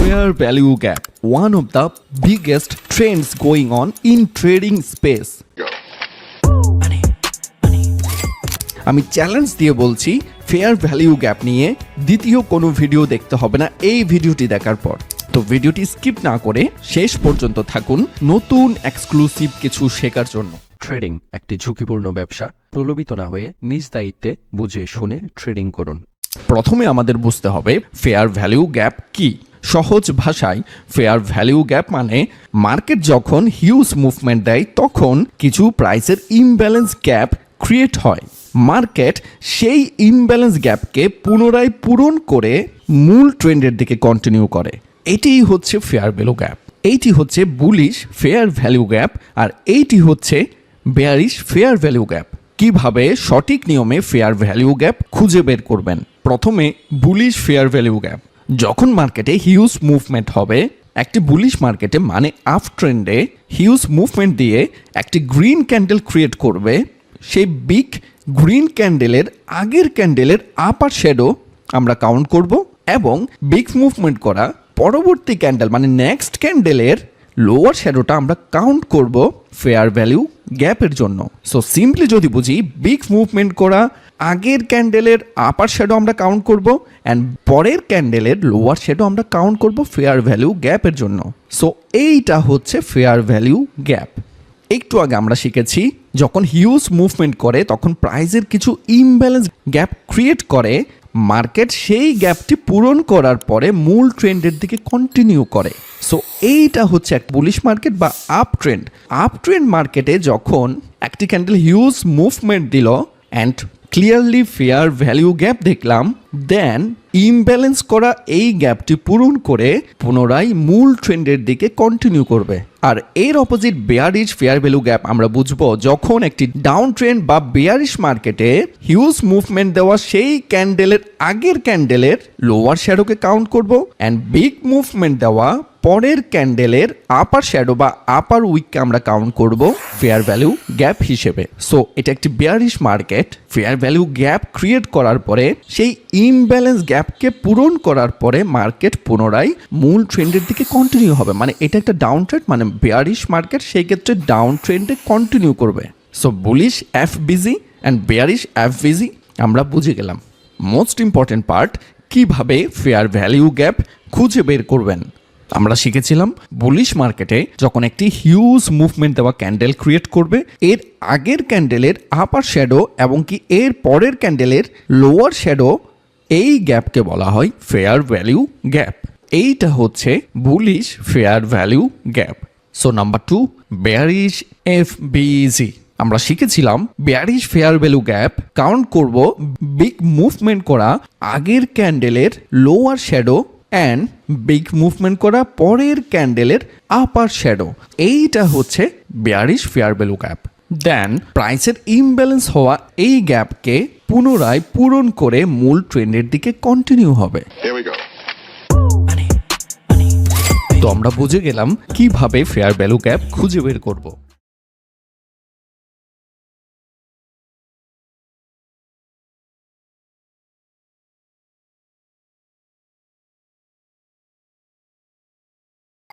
fair value gap, one of the biggest trends going on in trading space. আমি challenge দিয়ে বলছি fair value gap নিয়ে দ্বিতীয় কোনো ভিডিও দেখতে হবে না এই ভিডিওটি দেখার পর। তো ভিডিওটি স্কিপ না করে শেষ পর্যন্ত থাকুন নতুন এক্সক্লুসিভ কিছু শেখার জন্য। ট্রেডিং একটি ঝুঁকিপূর্ণ ব্যবসা, প্রলোভিত না হয়ে নিজ দায়িত্বে বুঝে শুনে ট্রেডিং করুন। প্রথমে আমাদের বুঝতে হবে ফেয়ার ভ্যালিউ গ্যাপ কি। সহজ ভাষায় ফেয়ার ভ্যালিউ গ্যাপ মানে মার্কেট যখন হিউজ মুভমেন্ট দেয় তখন কিছু প্রাইসের ইমব্যালেন্স গ্যাপ ক্রিয়েট হয়। মার্কেট সেই ইমব্যালেন্স গ্যাপকে পুনরায় পূরণ করে মূল ট্রেন্ডের দিকে কন্টিনিউ করে। এটিই হচ্ছে ফেয়ার ভ্যালু গ্যাপ। এইটি হচ্ছে বুলিশ ফেয়ার ভ্যালু গ্যাপ, আর এইটি হচ্ছে বেয়ারিশ ফেয়ার ভ্যালু গ্যাপ। কিভাবে সঠিক নিয়মে ফেয়ার ভ্যালু গ্যাপ খুঁজে বের করবেন? প্রথমে বুলিশ ফেয়ার ভ্যালু গ্যাপ। যখন মার্কেটে হিউজ মুভমেন্ট হবে, একটি বুলিশ মার্কেটে মানে আপ ট্রেন্ডে হিউজ মুভমেন্ট দিয়ে একটি গ্রিন ক্যান্ডেল ক্রিয়েট করবে, সেই বিগ গ্রিন ক্যান্ডেলের আগের ক্যান্ডেলের আপার শ্যাডো আমরা কাউন্ট করব এবং বিগ মুভমেন্ট করা পরবর্তী ক্যান্ডেল মানে নেক্সট ক্যান্ডেলের লোয়ার শ্যাডোটা আমরা কাউন্ট করব ফেয়ার ভ্যালু গ্যাপের জন্য। সো সিম্পলি যদি বুঝি, বিগ মুভমেন্ট করা আগের ক্যান্ডেলের আপার শ্যাডো আমরা কাউন্ট করব অ্যান্ড পরের ক্যান্ডেলের লোয়ার শ্যাডো আমরা কাউন্ট করব ফেয়ার ভ্যালু গ্যাপের জন্য। সো এইটা হচ্ছে ফেয়ার ভ্যালু গ্যাপ। একটু আগে আমরা শিখেছি যখন হিউজ মুভমেন্ট করে তখন প্রাইসের কিছু ইমব্যালেন্স গ্যাপ ক্রিয়েট করে, মার্কেট সেই গ্যাপটি পূরণ করার পরে মূল ট্রেন্ডের দিকে কন্টিনিউ করে। সো এইটা হচ্ছে এক বুলিশ মার্কেট বা আপ ট্রেন্ড। আপ ট্রেন্ড মার্কেটে যখন একটি ক্যান্ডেল হিউজ মুভমেন্ট দিল and clearly fair value gap দেখলাম, দেন ইমব্যালেন্স করা এই গ্যাপটি পূরণ করে পুনরায় মূল ট্রেন্ডের দিকে কন্টিনিউ করবে। আর এর opposite bearish fair value gap আমরা বুঝবো যখন একটি ডাউন ট্রেন্ড বা বেয়ারিশ মার্কেটে হিউজ মুভমেন্ট দেওয়া সেই ক্যান্ডেলের আগের ক্যান্ডেলের লোয়ার শ্যাডোকে কাউন্ট করব অ্যান্ড বিগ মুভমেন্ট দেওয়া পরের ক্যান্ডেলের আপার শ্যাডো বা আপার উইককে আমরা কাউন্ট করব ফেয়ার ভ্যালু গ্যাপ হিসেবে। সো এটা একটি bearish market. Fair value gap create করার পরে সেই ইমব্যালেন্স গ্যাপকে পূরণ করার পরে মার্কেট পুনরায় মূল ট্রেন্ডের দিকে কন্টিনিউ হবে। মানে এটা একটা ডাউন ট্রেন্ড, মানে বেয়ারিশ মার্কেট সেই ক্ষেত্রে ডাউন ট্রেন্ডে কন্টিনিউ করবে। So bullish FBG and bearish FVG আমরা বুঝে গেলাম। মোস্ট ইম্পর্টেন্ট পার্ট, কিভাবে ফেয়ার ভ্যালু গ্যাপ খুঁজে বের করবেন। আমরা শিখেছিলাম বুলিশ মার্কেটে যখন একটি হিউজ মুভমেন্ট দেওয়া ক্যান্ডেল ক্রিয়েট করবে, এর আগের ক্যান্ডেলের আপার শ্যাডো এবং কি এর পরের ক্যান্ডেলের লোয়ার শ্যাডো, এই গ্যাপকে বলা হয় ফেয়ার ভ্যালু গ্যাপ। এইটা হচ্ছে bullish fair value gap. So number 2, bearish FVG. আমরা শিখেছিলাম bearish fair value gap count করব বিগ মুভমেন্ট করা আগের ক্যান্ডেলের lower shadow and big movement করা পরের ক্যান্ডেলের আপার শ্যাডো। এইটা হচ্ছে bearish fair value gap. Then প্রাইসের ইমব্যালেন্স হওয়া এই গ্যাপকে পুনরায় পূরণ করে মূল ট্রেন্ডের দিকে কন্টিনিউ হবে। তো আমরা বুঝে গেলাম কিভাবে ফেয়ার ভ্যালু গ্যাপ খুঁজে বের করব।